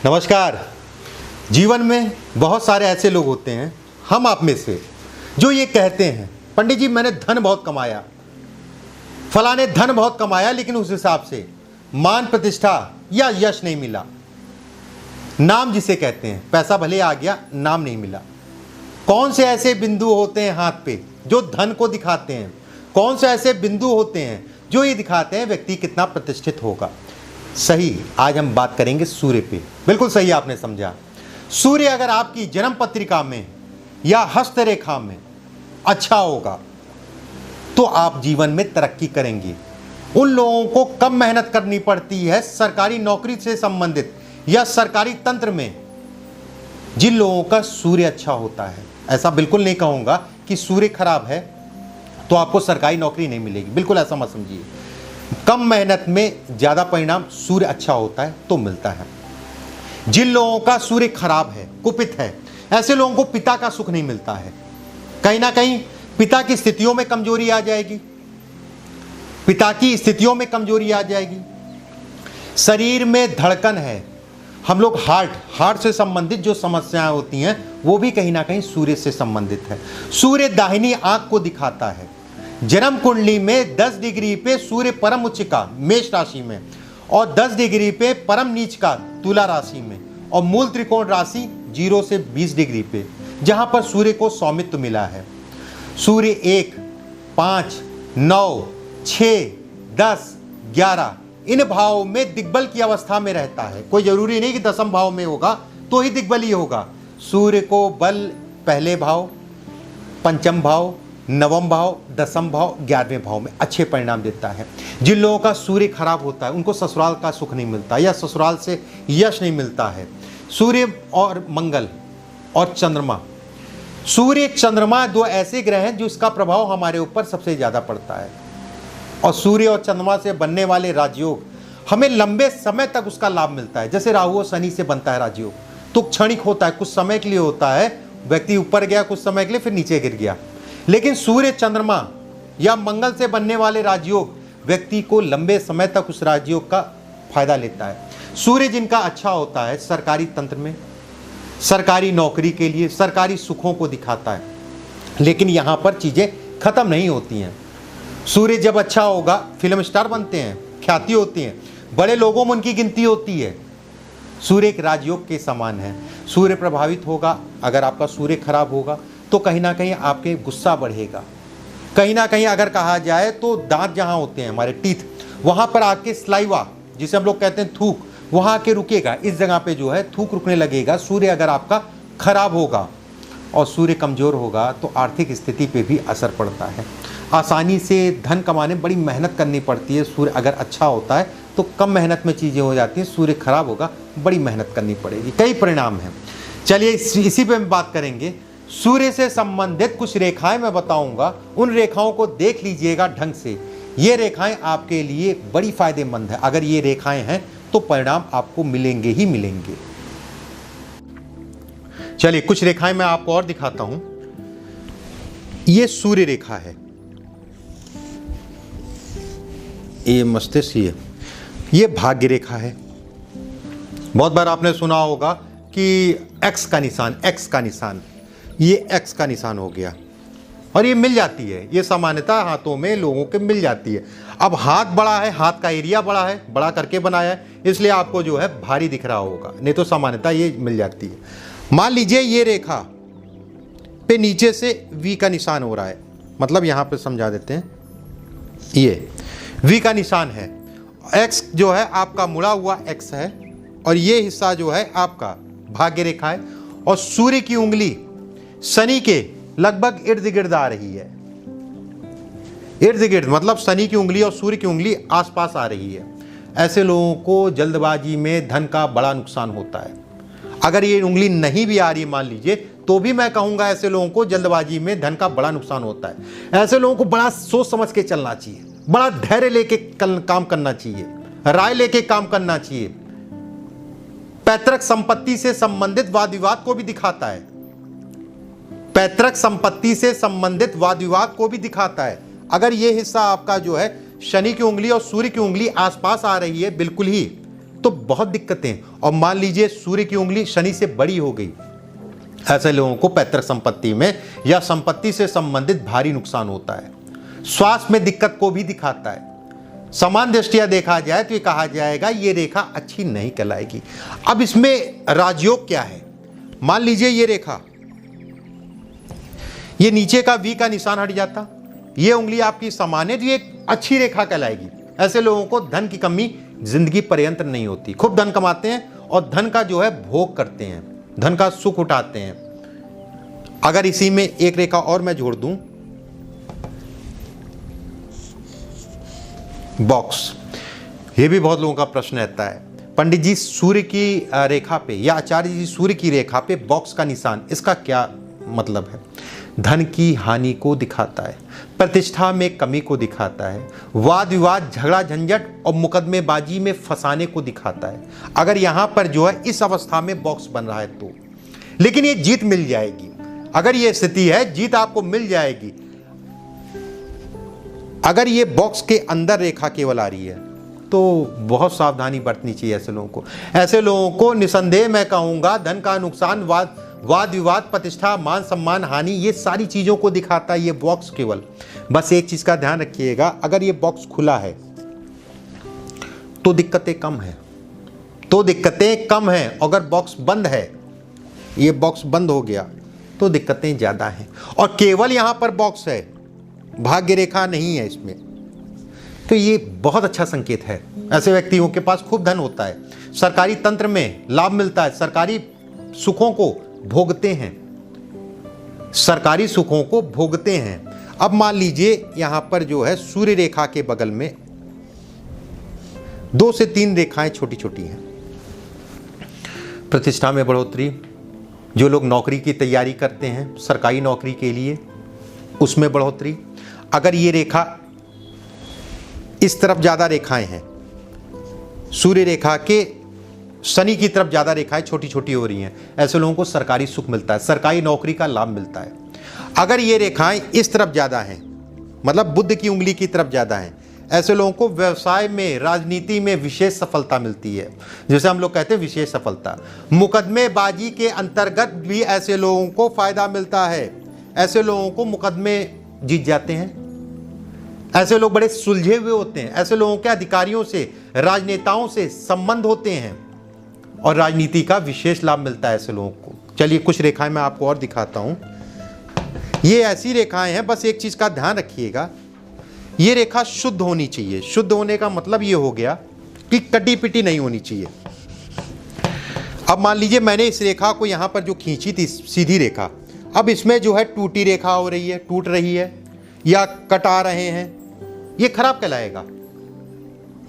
नमस्कार। जीवन में बहुत सारे ऐसे लोग होते हैं, हम आप में से, जो ये कहते हैं पंडित जी मैंने धन बहुत कमाया, फला ने धन बहुत कमाया, लेकिन उस हिसाब से मान प्रतिष्ठा या यश नहीं मिला। नाम जिसे कहते हैं, पैसा भले आ गया, नाम नहीं मिला। कौन से ऐसे बिंदु होते हैं हाथ पे जो धन को दिखाते हैं? कौन से ऐसे बिंदु होते हैं जो ये दिखाते हैं व्यक्ति कितना प्रतिष्ठित होगा? सही, आज हम बात करेंगे सूर्य पे। बिल्कुल सही आपने समझा। सूर्य अगर आपकी जन्म पत्रिका में या हस्तरेखा में अच्छा होगा तो आप जीवन में तरक्की करेंगे। उन लोगों को कम मेहनत करनी पड़ती है सरकारी नौकरी से संबंधित या सरकारी तंत्र में, जिन लोगों का सूर्य अच्छा होता है। ऐसा बिल्कुल नहीं कहूंगा कि सूर्य खराब है तो आपको सरकारी नौकरी नहीं मिलेगी, बिल्कुल ऐसा मत समझिए। कम मेहनत में ज़्यादा परिणाम सूर्य अच्छा होता है तो मिलता है। जिन लोगों का सूर्य खराब है, कुपित है, ऐसे लोगों को पिता का सुख नहीं मिलता है। कहीं ना कहीं पिता की स्थितियों में कमजोरी आ जाएगी, पिता की स्थितियों में कमजोरी आ जाएगी। शरीर में धड़कन है, हम लोग हार्ट से संबंधित जो समस्याएं होती हैं वो भी कहीं ना कहीं सूर्य से संबंधित है। सूर्य दाहिनी आंख को दिखाता है। जन्म कुंडली में 10 डिग्री पे सूर्य परम उच्च का मेष राशि में और 10 डिग्री पे परम नीच का तुला राशि में और मूल त्रिकोण राशि 0 से 20 डिग्री पे, जहां पर सूर्य को स्वामित्व मिला है। सूर्य 1, 5, 9, 6, 10, 11 इन भावों में दिग्बल की अवस्था में रहता है। कोई जरूरी नहीं कि 10वें भाव में होगा तो ही दिग्बल ही होगा। सूर्य को बल पहले भाव, पंचम भाव, नवम भाव, 10वें भाव, 11वें भाव में अच्छे परिणाम देता है। जिन लोगों का सूर्य खराब होता है उनको ससुराल का सुख नहीं मिलता या ससुराल से यश नहीं मिलता है। सूर्य और मंगल और चंद्रमा, सूर्य चंद्रमा दो ऐसे ग्रह हैं जिसका प्रभाव हमारे ऊपर सबसे ज़्यादा पड़ता है। और सूर्य और चंद्रमा से बनने वाले राजयोग हमें लंबे समय तक उसका लाभ मिलता है। जैसे राहु और शनि से बनता है राजयोग, तो क्षणिक होता है, कुछ समय के लिए होता है, व्यक्ति ऊपर गया कुछ समय के लिए फिर नीचे गिर गया। लेकिन सूर्य चंद्रमा या मंगल से बनने वाले राजयोग व्यक्ति को लंबे समय तक उस राजयोग का फायदा लेता है। सूर्य जिनका अच्छा होता है सरकारी तंत्र में, सरकारी नौकरी के लिए, सरकारी सुखों को दिखाता है। लेकिन यहाँ पर चीज़ें खत्म नहीं होती हैं। सूर्य जब अच्छा होगा फिल्म स्टार बनते हैं, ख्याति होती है, बड़े लोगों में उनकी गिनती होती है। सूर्य एक राजयोग के समान है। सूर्य प्रभावित होगा, अगर आपका सूर्य खराब होगा तो कहीं ना कहीं आपके गुस्सा बढ़ेगा। कहीं ना कहीं अगर कहा जाए तो दांत जहाँ होते हैं हमारे टीथ, वहाँ पर आके स्लाइवा जिसे हम लोग कहते हैं थूक, वहाँ आके रुकेगा। इस जगह पे जो है थूक रुकने लगेगा। सूर्य अगर आपका खराब होगा और सूर्य कमज़ोर होगा तो आर्थिक स्थिति पे भी असर पड़ता है। आसानी से धन कमाने बड़ी मेहनत करनी पड़ती है। सूर्य अगर अच्छा होता है तो कम मेहनत में चीज़ें हो जाती हैं, सूर्य खराब होगा बड़ी मेहनत करनी पड़ेगी। कई परिणाम हैं। चलिए इसी पे हम बात करेंगे। सूर्य से संबंधित कुछ रेखाएं मैं बताऊंगा, उन रेखाओं को देख लीजिएगा ढंग से। ये रेखाएं आपके लिए बड़ी फायदेमंद है। अगर ये रेखाएं हैं तो परिणाम आपको मिलेंगे ही मिलेंगे। चलिए कुछ रेखाएं मैं आपको और दिखाता हूं। ये सूर्य रेखा है, ये मस्तिष्क, ये भाग्य रेखा है। बहुत बार आपने सुना होगा कि एक्स का निशान, ये एक्स का निशान हो गया और ये मिल जाती है। ये सामान्यतः हाथों में लोगों के मिल जाती है। अब हाथ बड़ा है, हाथ का एरिया बड़ा है, बड़ा करके बनाया है, इसलिए आपको जो है भारी दिख रहा होगा, नहीं तो सामान्यतः ये मिल जाती है। मान लीजिए ये रेखा पे नीचे से वी का निशान हो रहा है, मतलब यहाँ पे समझा देते हैं, ये वी का निशान है। एक्स जो है आपका मुड़ा हुआ एक्स है और ये हिस्सा जो है आपका भाग्य रेखा है। और सूर्य की उंगली शनि के लगभग इर्द गिर्द आ रही है। इर्द गिर्द मतलब शनि की उंगली और सूर्य की उंगली आसपास आ रही है। ऐसे लोगों को जल्दबाजी में धन का बड़ा नुकसान होता है। अगर ये उंगली नहीं भी आ रही मान लीजिए तो भी मैं कहूंगा ऐसे लोगों को जल्दबाजी में धन का बड़ा नुकसान होता है। ऐसे लोगों को बड़ा सोच समझ के चलना चाहिए, बड़ा धैर्य लेके काम करना चाहिए, राय लेके काम करना चाहिए। पैतृक संपत्ति से संबंधित वाद विवाद को भी दिखाता है। पैतृक संपत्ति से संबंधित वाद विवाद को भी दिखाता है। अगर ये हिस्सा आपका जो है शनि की उंगली और सूर्य की उंगली आसपास आ रही है बिल्कुल ही, तो बहुत दिक्कतें। और मान लीजिए सूर्य की उंगली शनि से बड़ी हो गई, ऐसे लोगों को पैतृक संपत्ति में या संपत्ति से संबंधित भारी नुकसान होता है। स्वास्थ्य में दिक्कत को भी दिखाता है। समान दृष्टिया देखा जाए तो ये कहा जाएगा ये रेखा अच्छी नहीं कहलाएगी। अब इसमें राजयोग क्या है? मान लीजिए ये रेखा, ये नीचे का वी का निशान हट जाता, ये उंगली आपकी समान है तो ये एक अच्छी रेखा कहलाएगी। ऐसे लोगों को धन की कमी जिंदगी पर्यंत नहीं होती, खूब धन कमाते हैं और धन का जो है भोग करते हैं, धन का सुख उठाते हैं। अगर इसी में एक रेखा और मैं जोड़ दूं, बॉक्स, ये भी बहुत लोगों का प्रश्न रहता है, पंडित जी सूर्य की रेखा पे या आचार्य जी सूर्य की रेखा पे बॉक्स का निशान, इसका क्या मतलब है? धन की हानि को दिखाता है, प्रतिष्ठा में कमी को दिखाता है, वाद विवाद, झगड़ा झंझट और मुकदमेबाजी में फंसाने को दिखाता है। अगर यहां पर जो है इस अवस्था में बॉक्स बन रहा है तो, लेकिन ये जीत मिल जाएगी। अगर ये स्थिति है, जीत आपको मिल जाएगी। अगर ये बॉक्स के अंदर रेखा केवल आ रही है तो बहुत सावधानी बरतनी चाहिए ऐसे लोगों को। ऐसे लोगों को निसंदेह मैं कहूंगा धन का नुकसान, वाद विवाद, प्रतिष्ठा, मान सम्मान हानि, ये सारी चीजों को दिखाता है ये बॉक्स केवल। बस एक चीज का ध्यान रखिएगा, अगर ये बॉक्स खुला है तो दिक्कतें कम है, तो दिक्कतें कम हैं। अगर बॉक्स बंद है, ये बॉक्स बंद हो गया तो दिक्कतें ज्यादा हैं। और केवल यहां पर बॉक्स है, भाग्य रेखा नहीं है इसमें, तो ये बहुत अच्छा संकेत है। ऐसे व्यक्तियों के पास खूब धन होता है, सरकारी तंत्र में लाभ मिलता है, सरकारी सुखों को भोगते हैं, सरकारी सुखों को भोगते हैं। अब मान लीजिए यहां पर जो है सूर्य रेखा के बगल में 2 से 3 रेखाएं छोटी छोटी हैं। प्रतिष्ठा में बढ़ोतरी, जो लोग नौकरी की तैयारी करते हैं सरकारी नौकरी के लिए, उसमें बढ़ोतरी। अगर ये रेखा इस तरफ ज़्यादा रेखाएं हैं, सूर्य रेखा के शनि की तरफ ज़्यादा रेखाएं छोटी छोटी हो रही हैं, ऐसे लोगों को सरकारी सुख मिलता है, सरकारी नौकरी का लाभ मिलता है। अगर ये रेखाएं इस तरफ ज़्यादा हैं, मतलब बुध की उंगली की तरफ ज़्यादा हैं, ऐसे लोगों को व्यवसाय में, राजनीति में विशेष सफलता मिलती है, जैसे हम लोग कहते हैं विशेष सफलता। मुकदमेबाजी के अंतर्गत भी ऐसे लोगों को फायदा मिलता है, ऐसे लोगों को मुकदमे जीत जाते हैं। ऐसे लोग बड़े सुलझे हुए होते हैं, ऐसे लोगों के अधिकारियों से, राजनेताओं से संबंध होते हैं और राजनीति का विशेष लाभ मिलता है ऐसे लोगों को। चलिए कुछ रेखाएं मैं आपको और दिखाता हूं। ये ऐसी रेखाएं हैं, बस एक चीज का ध्यान रखिएगा, ये रेखा शुद्ध होनी चाहिए। शुद्ध होने का मतलब ये हो गया कि कटी पिटी नहीं होनी चाहिए। अब मान लीजिए मैंने इस रेखा को यहां पर जो खींची थी सीधी रेखा, अब इसमें जो है टूटी रेखा हो रही है, टूट रही है या कटा रहे हैं, ये खराब कहलाएगा।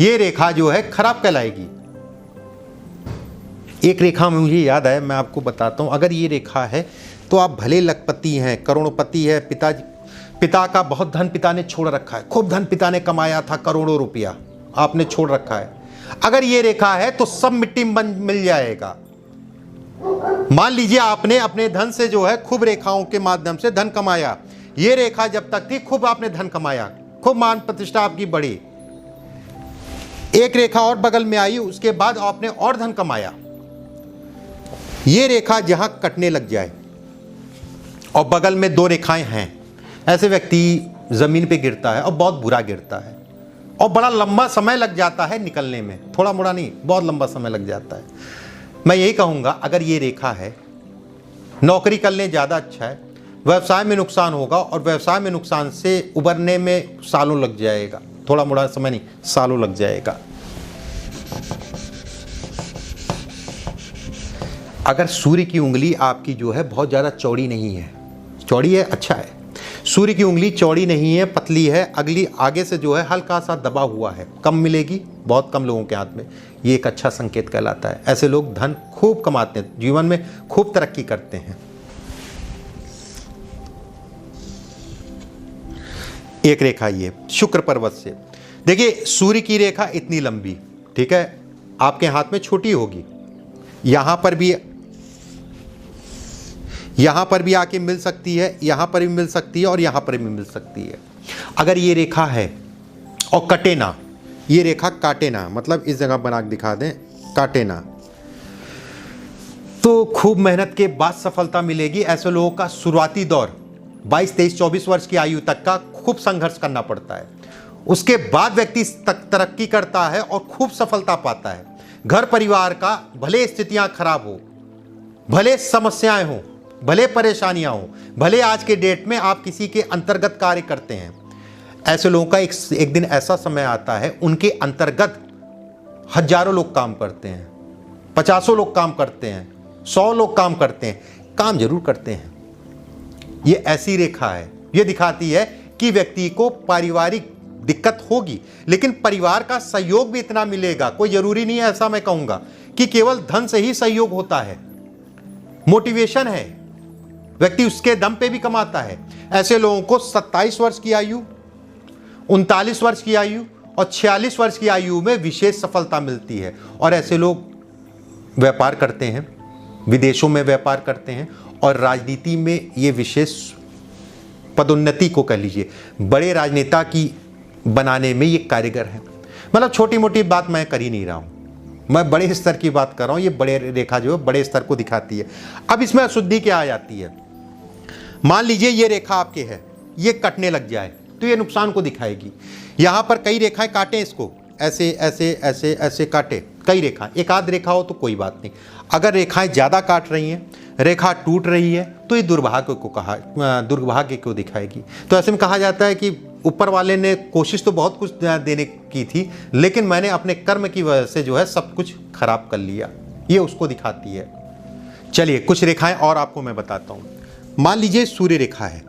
ये रेखा जो है खराब कहलाएगी। एक रेखा में मुझे याद है, मैं आपको बताता हूं। अगर ये रेखा है तो आप भले लखपति हैं, करोड़पति है, पिता का बहुत धन पिता ने छोड़ रखा है, खूब धन पिता ने कमाया था, करोड़ों रुपया आपने छोड़ रखा है। अगर ये रेखा है तो सब मिट्टी में मिल जाएगा। मान लीजिए आपने अपने धन से जो है खूब रेखाओं के माध्यम से धन कमाया, ये रेखा जब तक थी खूब आपने धन कमाया, खूब मान प्रतिष्ठा आपकी बढ़ी। एक रेखा और बगल में आई, उसके बाद आपने और धन कमाया। ये रेखा जहां कटने लग जाए और बगल में 2 रेखाएं हैं, ऐसे व्यक्ति जमीन पे गिरता है और बहुत बुरा गिरता है और बड़ा लंबा समय लग जाता है निकलने में, थोड़ा मोड़ा नहीं, बहुत लंबा समय लग जाता है। मैं यही कहूंगा अगर ये रेखा है, नौकरी करने ज़्यादा अच्छा है, व्यवसाय में नुकसान होगा और व्यवसाय में नुकसान से उबरने में सालों लग जाएगा, थोड़ा मोड़ा समय नहीं, सालों लग जाएगा। अगर सूर्य की उंगली आपकी जो है बहुत ज़्यादा चौड़ी नहीं है, चौड़ी है अच्छा है, सूर्य की उंगली चौड़ी नहीं है, पतली है, अगली आगे से जो है हल्का सा दबा हुआ है, कम मिलेगी, बहुत कम लोगों के हाथ में, ये एक अच्छा संकेत कहलाता है। ऐसे लोग धन खूब कमाते हैं, जीवन में खूब तरक्की करते हैं। एक रेखा ये शुक्र पर्वत से, देखिए सूर्य की रेखा इतनी लंबी, ठीक है, आपके हाथ में छोटी होगी, यहां पर भी आके मिल सकती है, यहां पर भी मिल सकती है और यहां पर भी मिल सकती है। अगर ये रेखा है और कटे ना, ये रेखा काटे ना, मतलब इस जगह बना के दिखा दें, काटे ना। तो खूब मेहनत के बाद सफलता मिलेगी। ऐसे लोगों का शुरुआती दौर 22, 23, 24 वर्ष की आयु तक का खूब संघर्ष करना पड़ता है। उसके बाद व्यक्ति तरक्की करता है और खूब सफलता पाता है। घर परिवार का भले स्थितियां खराब हो, भले समस्याएं हो, भले परेशानियां हो, भले आज के डेट में आप किसी के अंतर्गत कार्य करते हैं, ऐसे लोगों का एक दिन ऐसा समय आता है उनके अंतर्गत हजारों लोग काम करते हैं, 50 लोग काम करते हैं, 100 लोग काम करते हैं, काम जरूर करते हैं। ये ऐसी रेखा है, ये दिखाती है कि व्यक्ति को पारिवारिक दिक्कत होगी, लेकिन परिवार का सहयोग भी इतना मिलेगा। कोई जरूरी नहीं है, ऐसा मैं कहूंगा कि केवल धन से ही सहयोग होता है। मोटिवेशन है, व्यक्ति उसके दम पे भी कमाता है। ऐसे लोगों को 27 वर्ष की आयु, 39 वर्ष की आयु और 46 वर्ष की आयु में विशेष सफलता मिलती है। और ऐसे लोग व्यापार करते हैं, विदेशों में व्यापार करते हैं और राजनीति में ये विशेष पदोन्नति को कह लीजिए, बड़े राजनेता की बनाने में ये कारीगर है। मतलब छोटी मोटी बात मैं कर ही नहीं रहा हूँ, मैं बड़े स्तर की बात कर रहा हूँ। ये बड़े रेखा जो है बड़े स्तर को दिखाती है। अब इसमें अशुद्धि क्या आ जाती है? मान लीजिए ये रेखा आपके है, ये कटने लग जाए तो ये नुकसान को दिखाएगी। यहाँ पर कई रेखाएं काटें, इसको ऐसे ऐसे ऐसे ऐसे काटे, कई रेखाएं, एक आध रेखा हो तो कोई बात नहीं। अगर रेखाएं ज़्यादा काट रही हैं, रेखा टूट रही है, तो ये दुर्भाग्य को दिखाएगी। तो ऐसे में कहा जाता है कि ऊपर वाले ने कोशिश तो बहुत कुछ देने की थी, लेकिन मैंने अपने कर्म की वजह से जो है सब कुछ खराब कर लिया, ये उसको दिखाती है। चलिए कुछ रेखाएं और आपको मैं बताता हूँ। मान लीजिए सूर्य रेखा है,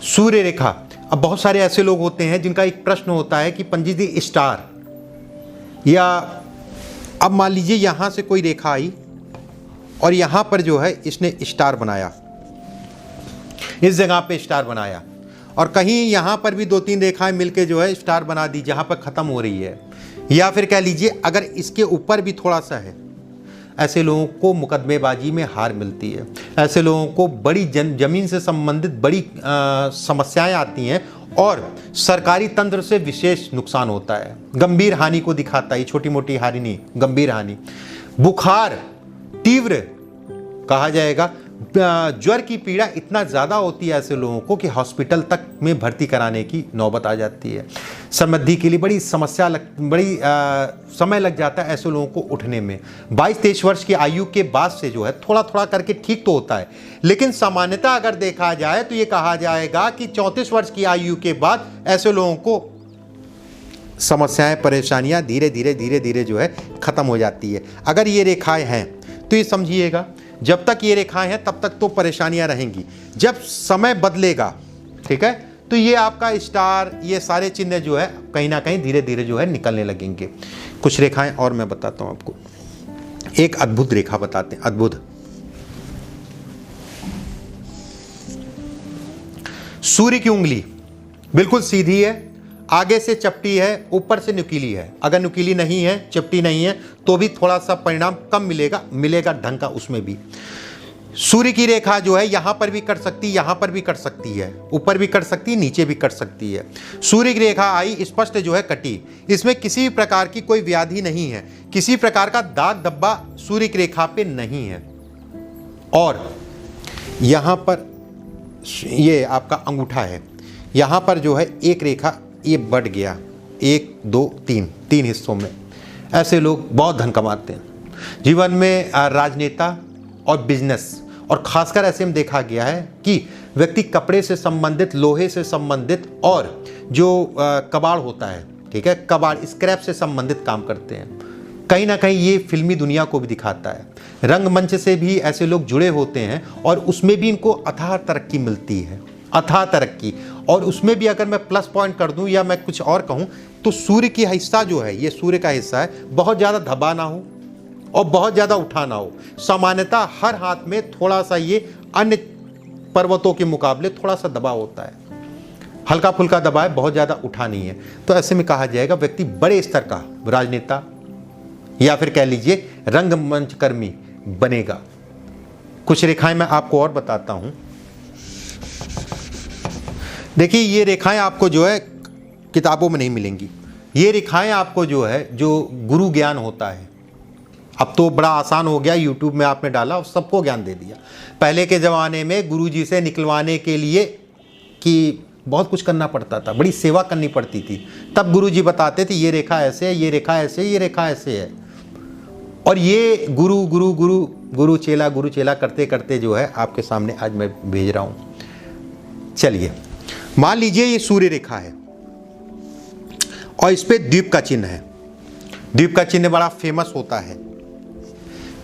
सूर्य रेखा। अब बहुत सारे ऐसे लोग होते हैं जिनका एक प्रश्न होता है कि पंडित जी स्टार, या अब मान लीजिए यहां से कोई रेखा आई और यहां पर जो है इसने स्टार बनाया, इस जगह पे स्टार बनाया, और कहीं यहां पर भी 2-3 रेखाएं मिलके जो है स्टार बना दी जहां पर खत्म हो रही है। या फिर कह लीजिए अगर इसके ऊपर भी थोड़ा सा है, ऐसे लोगों को मुकदमेबाजी में हार मिलती है। ऐसे लोगों को बड़ी जमीन से संबंधित बड़ी समस्याएं आती हैं और सरकारी तंत्र से विशेष नुकसान होता है। गंभीर हानि को दिखाता है, छोटी मोटी हानि नहीं, गंभीर हानि। बुखार तीव्र कहा जाएगा, ज्वर की पीड़ा इतना ज़्यादा होती है ऐसे लोगों को कि हॉस्पिटल तक में भर्ती कराने की नौबत आ जाती है। समृद्धि के लिए बड़ी समय लग जाता है ऐसे लोगों को उठने में। 22-23 वर्ष की आयु के बाद से जो है थोड़ा थोड़ा करके ठीक तो होता है, लेकिन सामान्यतः अगर देखा जाए तो ये कहा जाएगा कि 34 वर्ष की आयु के बाद ऐसे लोगों को समस्याएं, परेशानियां धीरे धीरे जो है खत्म हो जाती है। अगर ये रेखाएं हैं तो ये समझिएगा जब तक ये रेखाएं हैं तब तक तो परेशानियां रहेंगी। जब समय बदलेगा, ठीक है, तो ये आपका स्टार, ये सारे चिन्ह जो है कहीं ना कहीं धीरे धीरे जो है निकलने लगेंगे। कुछ रेखाएं और मैं बताता हूं आपको। एक अद्भुत रेखा बताते हैं, अद्भुत। सूर्य की उंगली बिल्कुल सीधी है, आगे से चपटी है, ऊपर से नुकीली है। अगर नुकीली नहीं है, चपटी नहीं है, तो भी थोड़ा सा परिणाम कम मिलेगा ढंग का उसमें भी। सूर्य की रेखा जो है यहाँ पर भी कट सकती है, यहाँ पर भी कट सकती है, ऊपर भी कट सकती है, नीचे भी कट सकती है। सूर्य की रेखा आई, स्पष्ट जो है कटी, इसमें किसी भी प्रकार की कोई व्याधि नहीं है, किसी प्रकार का दाग धब्बा सूर्य की रेखा पे नहीं है। और यहाँ पर ये आपका अंगूठा है, यहाँ पर जो है एक रेखा ये बढ़ गया, 1 2 3 हिस्सों में। ऐसे लोग बहुत धन कमाते हैं जीवन में। राजनेता और बिजनेस, और खासकर ऐसे में देखा गया है कि व्यक्ति कपड़े से संबंधित, लोहे से संबंधित और जो कबाड़ होता है, ठीक है, कबाड़, स्क्रैप से संबंधित काम करते हैं। कहीं ना कहीं ये फिल्मी दुनिया को भी दिखाता है। रंगमंच से भी ऐसे लोग जुड़े होते हैं और उसमें भी इनको अथाह तरक्की मिलती है, अथाह तरक्की। और उसमें भी अगर मैं प्लस पॉइंट कर दूं या मैं कुछ और कहूं तो सूर्य की हिस्सा जो है, ये सूर्य का हिस्सा है, बहुत ज़्यादा दबा ना हो और बहुत ज़्यादा उठा ना हो। सामान्यतः हर हाथ में थोड़ा सा ये अन्य पर्वतों के मुकाबले थोड़ा सा दबाव होता है, हल्का फुल्का दबाव है, बहुत ज़्यादा उठा नहीं है। तो ऐसे में कहा जाएगा व्यक्ति बड़े स्तर का राजनेता या फिर कह लीजिए रंगमंच कर्मी बनेगा। कुछ रेखाएं मैं आपको और बताता हूं। देखिए ये रेखाएं आपको जो है किताबों में नहीं मिलेंगी, ये रेखाएं आपको जो है, जो गुरु ज्ञान होता है, अब तो बड़ा आसान हो गया, यूट्यूब में आपने डाला और सबको ज्ञान दे दिया। पहले के ज़माने में गुरुजी से निकलवाने के लिए कि बहुत कुछ करना पड़ता था, बड़ी सेवा करनी पड़ती थी, तब गुरुजी बताते थे ये रेखा ऐसे है, ये रेखा ऐसे है, ये रेखा ऐसे है। और ये गुरु गुरु गुरु गुरु चेला करते करते जो है आपके सामने आज मैं भेज रहा हूँ। चलिए, मान लीजिए ये सूर्य रेखा है और इस पे द्वीप का चिन्ह है। द्वीप का चिन्ह बड़ा फेमस होता है,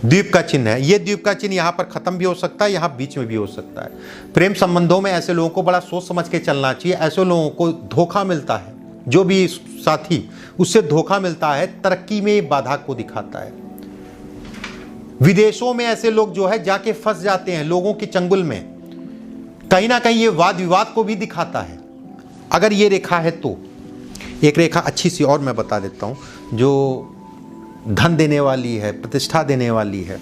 द्वीप का चिन्ह है। ये द्वीप का चिन्ह यहाँ पर खत्म भी हो सकता है, यहाँ बीच में भी हो सकता है। प्रेम संबंधों में ऐसे लोगों को बड़ा सोच समझ के चलना चाहिए। ऐसे लोगों को धोखा मिलता है, जो भी साथी उससे धोखा मिलता है, तरक्की में बाधा को दिखाता है। विदेशों में ऐसे लोग जो है जाके फंस जाते हैं लोगों के चंगुल में, कहीं ना कहीं ये वाद विवाद को भी दिखाता है। अगर ये रेखा है तो एक रेखा अच्छी सी और मैं बता देता हूँ, जो धन देने वाली है, प्रतिष्ठा देने वाली है।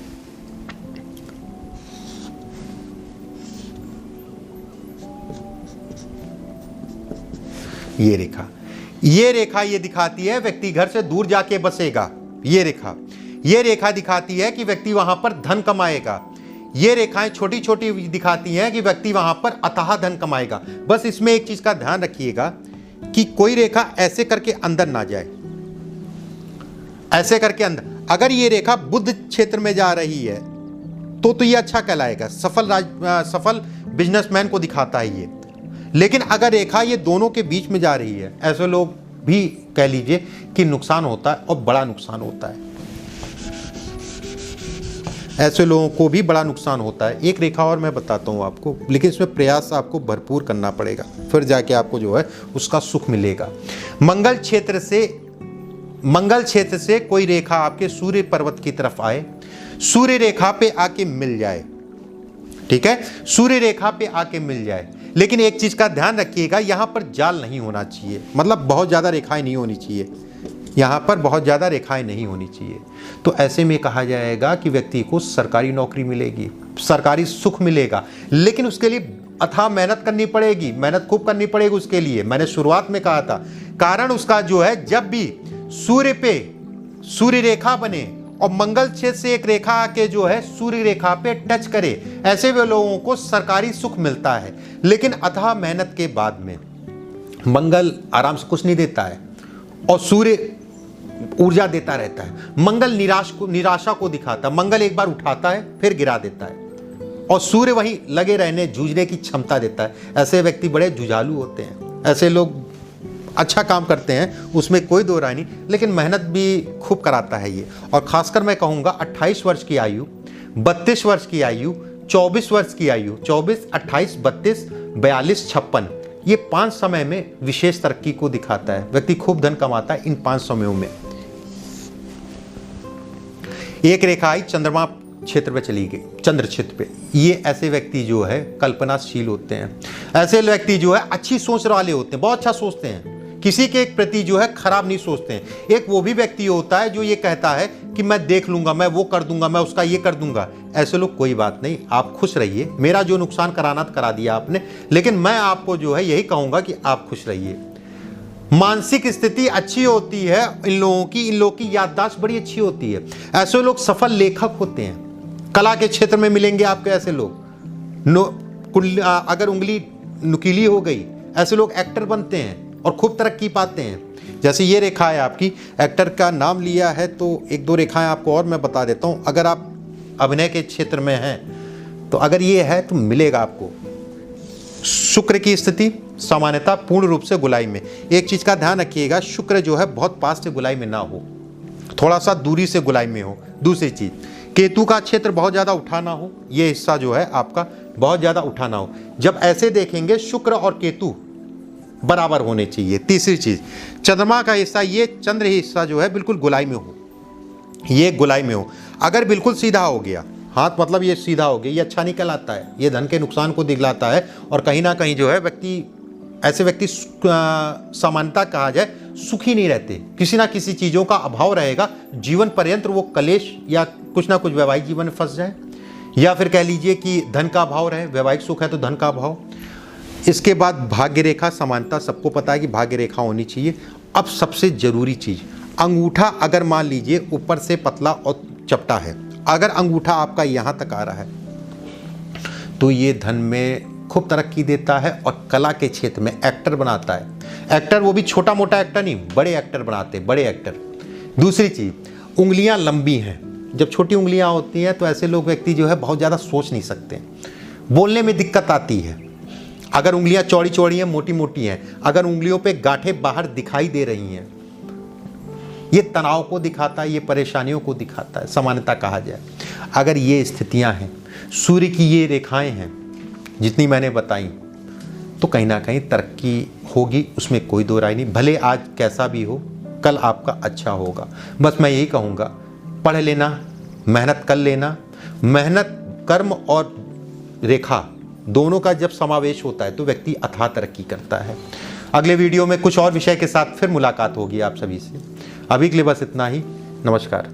ये रेखा ये दिखाती है व्यक्ति घर से दूर जाके बसेगा। ये रेखा दिखाती है कि व्यक्ति वहां पर धन कमाएगा। ये रेखाएं छोटी छोटी दिखाती हैं कि व्यक्ति वहां पर अथाह धन कमाएगा। बस इसमें एक चीज का ध्यान रखिएगा कि कोई रेखा ऐसे करके अंदर ना जाए, ऐसे करके अंदर। अगर ये रेखा बुद्ध क्षेत्र में जा रही है तो ये अच्छा कहलाएगा, सफल बिजनेसमैन को दिखाता है ये। लेकिन अगर रेखा ये दोनों के बीच में जा रही है, ऐसे लोग भी कह लीजिए कि नुकसान होता है और बड़ा नुकसान होता है। ऐसे लोगों को भी बड़ा नुकसान होता है। एक रेखा और मैं बताता हूँ आपको, लेकिन इसमें प्रयास आपको भरपूर करना पड़ेगा, फिर जाके आपको जो है उसका सुख मिलेगा। मंगल क्षेत्र से कोई रेखा आपके सूर्य पर्वत की तरफ आए, सूर्य रेखा पे आके मिल जाए, ठीक है, सूर्य रेखा पे आके मिल जाए। लेकिन एक चीज का ध्यान रखिएगा, यहां पर जाल नहीं होना चाहिए, मतलब बहुत ज्यादा रेखाएं नहीं होनी चाहिए, यहां पर बहुत ज्यादा रेखाएं नहीं होनी चाहिए। तो ऐसे में कहा जाएगा कि व्यक्ति को सरकारी नौकरी मिलेगी, सरकारी सुख मिलेगा, लेकिन उसके लिए अथाह मेहनत करनी पड़ेगी, मेहनत खूब करनी पड़ेगी उसके लिए। मैंने शुरुआत में कहा था, कारण उसका जो है, जब भी सूर्य पे सूर्य रेखा बने और मंगल क्षेत्र से एक रेखा आके जो है सूर्य रेखा पे टच करे, ऐसे वे लोगों को सरकारी सुख मिलता है। लेकिन अथाह मेहनत के बाद में मंगल आराम से कुछ नहीं देता है और सूर्य ऊर्जा देता रहता है। मंगल निराशा को दिखाता है, मंगल एक बार उठाता है फिर गिरा देता है, और सूर्य वहीं लगे रहने जूझने की क्षमता देता है। ऐसे व्यक्ति बड़े जुझालू होते हैं, ऐसे लोग अच्छा काम करते हैं, उसमें कोई दो राय नहीं, लेकिन मेहनत भी खूब कराता है ये। और खासकर मैं कहूँगा 28 वर्ष की आयु, 32 वर्ष की आयु, 24 वर्ष की आयु, 24, 28, 32, 42, 56, ये 5 समय में विशेष तरक्की को दिखाता है। व्यक्ति खूब धन कमाता है इन 5 समयों में। एक रेखा आई चंद्रमा क्षेत्र पे चली गई, चंद्र क्षेत्र पे। ये ऐसे व्यक्ति जो है कल्पनाशील होते हैं, ऐसे व्यक्ति जो है अच्छी सोच वाले होते हैं, बहुत अच्छा सोचते हैं, किसी के प्रति जो है खराब नहीं सोचते हैं। एक वो भी व्यक्ति होता है जो ये कहता है कि मैं देख लूंगा, मैं वो कर दूंगा, मैं उसका ये कर दूंगा। ऐसे लोग कोई बात नहीं, आप खुश रहिए, मेरा जो नुकसान कराना था करा दिया आपने, लेकिन मैं आपको जो है यही कहूंगा कि आप खुश रहिए। मानसिक स्थिति अच्छी होती है इन लोगों की याददाश्त बड़ी अच्छी होती है। ऐसे लोग सफल लेखक होते हैं, कला के क्षेत्र में मिलेंगे आपको ऐसे लोग। अगर उंगली नुकीली हो गई, ऐसे लोग एक्टर बनते हैं और खूब तरक्की पाते हैं। जैसे ये रेखा है आपकी, एक्टर का नाम लिया है, तो एक दो रेखाएं आपको और मैं बता देता हूं। अगर आप अभिनय के क्षेत्र में हैं तो अगर ये है तो मिलेगा आपको। शुक्र की स्थिति सामान्यतः पूर्ण रूप से गुलाई में। एक चीज का ध्यान रखिएगा, शुक्र जो है बहुत पास से गुलाई में ना हो, थोड़ा सा दूरी से गुलाई में हो। दूसरी चीज, केतु का क्षेत्र बहुत ज्यादा उठा ना हो, ये हिस्सा जो है आपका बहुत ज्यादा उठा ना हो। जब ऐसे देखेंगे शुक्र और केतु बराबर होने चाहिए। तीसरी चीज, चंद्रमा का हिस्सा, ये चंद्र हिस्सा जो है बिल्कुल गुलाई में हो, ये गुलाई में हो। अगर बिल्कुल सीधा हो गया हाथ, मतलब ये सीधा हो गया, ये अच्छा नहीं कहलाता है, ये धन के नुकसान को दिखलाता है। और कहीं ना कहीं जो है ऐसे व्यक्ति सामान्यता कहा जाए सुखी नहीं रहते, किसी ना किसी चीज़ों का अभाव रहेगा जीवन पर्यंत, वो कलेश या कुछ ना कुछ वैवाहिक जीवन में फंस जाए, या फिर कह लीजिए कि धन का अभाव रहे, वैवाहिक सुख है तो धन का अभाव। इसके बाद भाग्य रेखा, समानता सबको पता है कि भाग्य रेखा होनी चाहिए। अब सबसे ज़रूरी चीज़, अंगूठा अगर मान लीजिए ऊपर से पतला और चपटा है, अगर अंगूठा आपका यहाँ तक आ रहा है तो ये धन में खूब तरक्की देता है और कला के क्षेत्र में एक्टर बनाता है। एक्टर वो भी छोटा मोटा एक्टर नहीं, बड़े एक्टर बनाते हैं, बड़े एक्टर। दूसरी चीज़, उंगलियां लंबी हैं। जब छोटी उंगलियां होती हैं तो ऐसे लोग व्यक्ति जो है बहुत ज़्यादा सोच नहीं सकते, बोलने में दिक्कत आती है। अगर उंगलियां चौड़ी चौड़ी हैं, मोटी मोटी हैं, अगर उंगलियों पे गांठें बाहर दिखाई दे रही हैं, ये तनाव को दिखाता है, ये परेशानियों को दिखाता है, सामान्यता कहा जाए। अगर ये स्थितियां हैं, सूर्य की ये रेखाएं हैं जितनी मैंने बताई, तो कहीं ना कहीं तरक्की होगी, उसमें कोई दो राय नहीं। भले आज कैसा भी हो, कल आपका अच्छा होगा। बस मैं यही कहूँगा, पढ़ लेना, मेहनत कर लेना। मेहनत, कर्म और रेखा दोनों का जब समावेश होता है तो व्यक्ति अथाह तरक्की करता है। अगले वीडियो में कुछ और विषय के साथ फिर मुलाकात होगी आप सभी से। अभी के लिए बस इतना ही। नमस्कार।